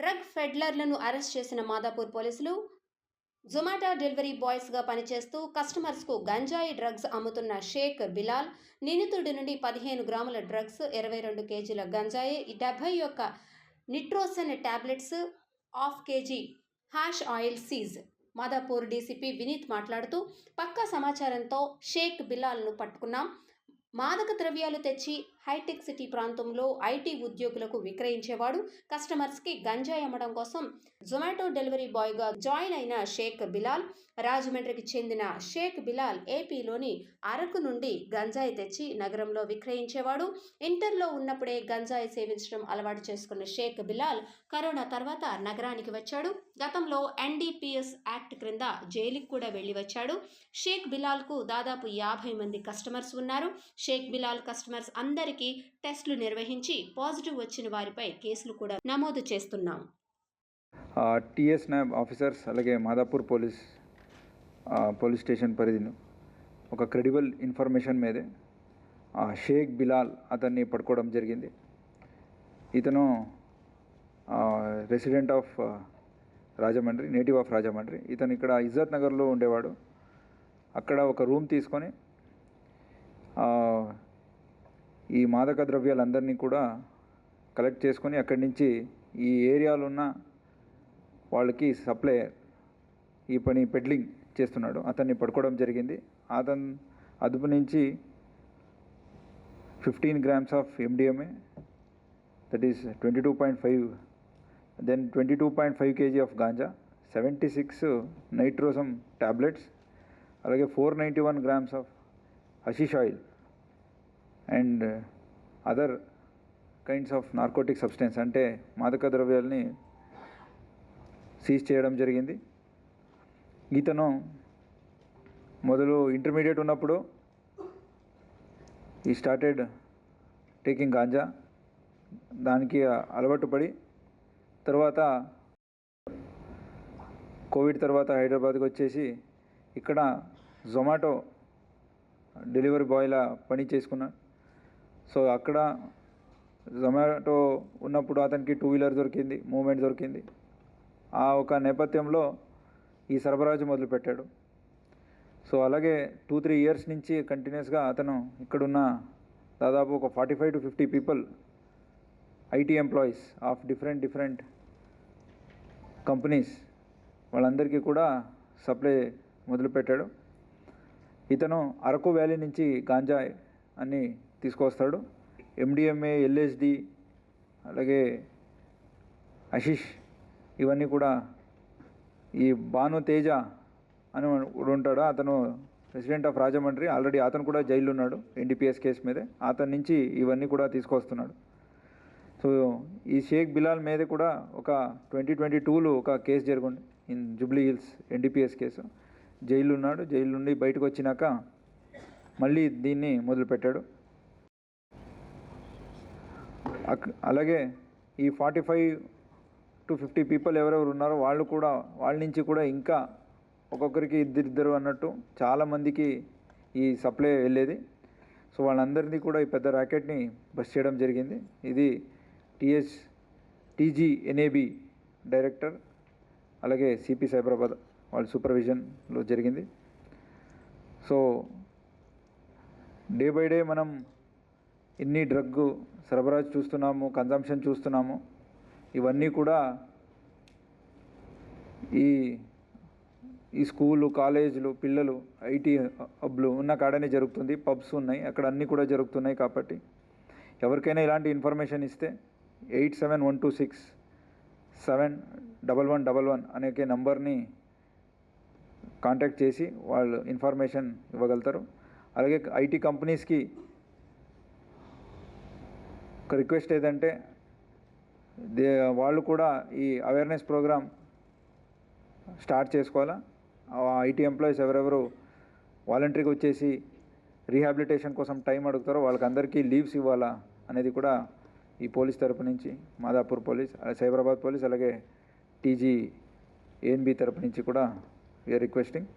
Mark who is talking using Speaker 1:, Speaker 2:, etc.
Speaker 1: Drug ఫెడ్లర్లను arrest చేసిన మాదాపూర్ పోలీసులు Zomato delivery బాయ్స్గా పనిచేస్తూ కస్టమర్స్కు గంజాయి డ్రగ్స్ అమ్ముతున్న షేక్ బిలాల్ నిందితుడి నుండి 15 గ్రాముల డ్రగ్స్, 22 కేజీల గంజాయి, 71 Nitrosun tablets, ½ kg hash oil seize. Madhapur DCP Vineeth మాట్లాడుతూ, పక్కా సమాచారంతో షేక్ బిలాల్ను పట్టుకున్నాం. మాదక ద్రవ్యాలు తెచ్చి హైటెక్ సిటీ ప్రాంతంలో ఐటీ ఉద్యోగులకు విక్రయించేవాడు. కస్టమర్స్కి గంజాయి అమ్మడం కోసం జొమాటో డెలివరీ బాయ్గా జాయిన్ అయిన షేక్ బిలాల్. రాజమండ్రికి చెందిన షేక్ బిలాల్ ఏపీలోని అరకు నుండి గంజాయి తెచ్చి నగరంలో విక్రయించేవాడు. ఇంటర్లో ఉన్నప్పుడే గంజాయి సేవించడం అలవాటు చేసుకున్న షేక్ బిలాల్ కరోనా తర్వాత నగరానికి వచ్చాడు. గతంలో ఎన్డీపీఎస్ యాక్ట్ క్రింద జైలుకి కూడా వెళ్లి వచ్చాడు. షేక్ బిలాల్కు దాదాపు 50 మంది కస్టమర్స్ ఉన్నారు. షేక్ బిలాల్ కస్టమర్స్ అందరికీ టెస్టులు నిర్వహించి పాజిటివ్ వచ్చిన వారిపై కేసులు కూడా నమోదు చేస్తున్నాం.
Speaker 2: టీఎస్ నాబ్ ఆఫీసర్స్ అలాగే మాదాపూర్ పోలీస్ స్టేషన్ పరిధిని ఒక క్రెడిబుల్ ఇన్ఫర్మేషన్ మీదే షేక్ బిలాల్ అతన్ని పట్టుకోవడం జరిగింది. ఇతను resident of Rajahmundry, native of Rajahmundry. ఇతను ఇక్కడ ఇజ్జత్ నగర్లో ఉండేవాడు. అక్కడ ఒక రూమ్ తీసుకొని ఈ మాదక ద్రవ్యాలందరినీ కూడా కలెక్ట్ చేసుకొని అక్కడి నుంచి ఈ ఏరియాలో ఉన్న వాళ్ళకి సప్లయర్ ఈ పని పెడ్లింగ్ చేస్తున్నాడు. అతన్ని పట్టుకోవడం జరిగింది. అతను అదుపు నుంచి 15 grams of MDMA, that is 22.5, then 22.5 kg of ganja, 76 Nitrosun tablets, అలాగే 491 grams of hashish oil and other kinds of narcotic substance అంటే మాదక ద్రవ్యాలని సీజ్ చేయడం జరిగింది. ఇతను మొదలు ఇంటర్మీడియట్ ఉన్నప్పుడు ఈ స్టార్టెడ్ టేకింగ్ గాంజా, దానికి అలవాటు పడి తర్వాత కోవిడ్ తర్వాత హైదరాబాద్కి వచ్చేసి ఇక్కడ జొమాటో డెలివరీ బాయ్లా పని చేసుకున్నాడు. సో అక్కడ జొమాటో ఉన్నప్పుడు అతనికి 2 వీలర్ దొరికింది, మూవ్మెంట్ దొరికింది. ఆ ఒక నేపథ్యంలో ఈ సరఫరాజు మొదలుపెట్టాడు. సో అలాగే 2-3 years నుంచి కంటిన్యూస్గా అతను ఇక్కడున్న దాదాపు ఒక 45 to 50 people, IT employees of different companies, వాళ్ళందరికీ కూడా సప్లై మొదలుపెట్టాడు. ఇతను అరకు వ్యాలీ నుంచి గాంజా అన్ని తీసుకొస్తాడు. MDMA, LSD, అలాగే హషిష్ ఇవన్నీ కూడా ఈ భాను తేజ అని ఉంటాడు. అతను రెసిడెంట్ ఆఫ్ రాజమండ్రి. ఆల్రెడీ అతను కూడా జైల్లో ఉన్నాడు NDPS కేసు మీదే. అతని నుంచి ఇవన్నీ కూడా తీసుకొస్తున్నాడు. సో ఈ షేక్ బిలాల్ మీద కూడా ఒక 2022లో ఒక కేసు జరిగింది in Jubilee hills NDPS case. Jail ఉన్నాడు. జైలు నుండి బయటకు వచ్చినాక మళ్ళీ దీన్ని మొదలుపెట్టాడు. అలాగే ఈ 45 to 50 పీపుల్ ఎవరెవరు ఉన్నారో వాళ్ళ నుంచి కూడా ఇంకా ఒక్కొక్కరికి ఇద్దరు అన్నట్టు చాలామందికి ఈ సప్లై వెళ్ళేది. సో వాళ్ళందరినీ కూడా ఈ పెద్ద ర్యాకెట్ని బస్ చేయడం జరిగింది. ఇది TGNAB డైరెక్టర్ అలాగే CP సైబరాబాద్ వాళ్ళ సూపర్విజన్లో జరిగింది. సో డే బై డే మనం ఎన్ని డ్రగ్ సరఫరాజు చూస్తున్నాము, కన్జంప్షన్ చూస్తున్నాము. ఇవన్నీ కూడా ఈ స్కూలు, కాలేజీలు, పిల్లలు, ఐటీ హబ్లు ఉన్న కాడనే జరుగుతుంది. పబ్స్ ఉన్నాయి, అక్కడ అన్నీ కూడా జరుగుతున్నాయి. కాబట్టి ఎవరికైనా ఇలాంటి ఇన్ఫర్మేషన్ ఇస్తే 8712671111 అనే నంబర్ని కాంటాక్ట్ చేసి వాళ్ళు ఇన్ఫర్మేషన్ ఇవ్వగలుగుతారు. అలాగే ఐటీ కంపెనీస్కి ఒక రిక్వెస్ట్ ఏదంటే వాళ్ళు కూడా ఈ అవేర్నెస్ ప్రోగ్రామ్ స్టార్ట్ చేసుకోవాలా. ఐటీ ఎంప్లాయీస్ ఎవరెవరు వాలంటరీగా వచ్చేసి రీహాబిలిటేషన్ కోసం టైం అడుగుతారో వాళ్ళకందరికీ లీవ్స్ ఇవ్వాలా అనేది కూడా ఈ పోలీస్ తరపు నుంచి, మాదాపూర్ పోలీస్, సైబరాబాద్ పోలీస్, అలాగే TGNB తరపు నుంచి కూడా వీఆర్ రిక్వెస్టింగ్.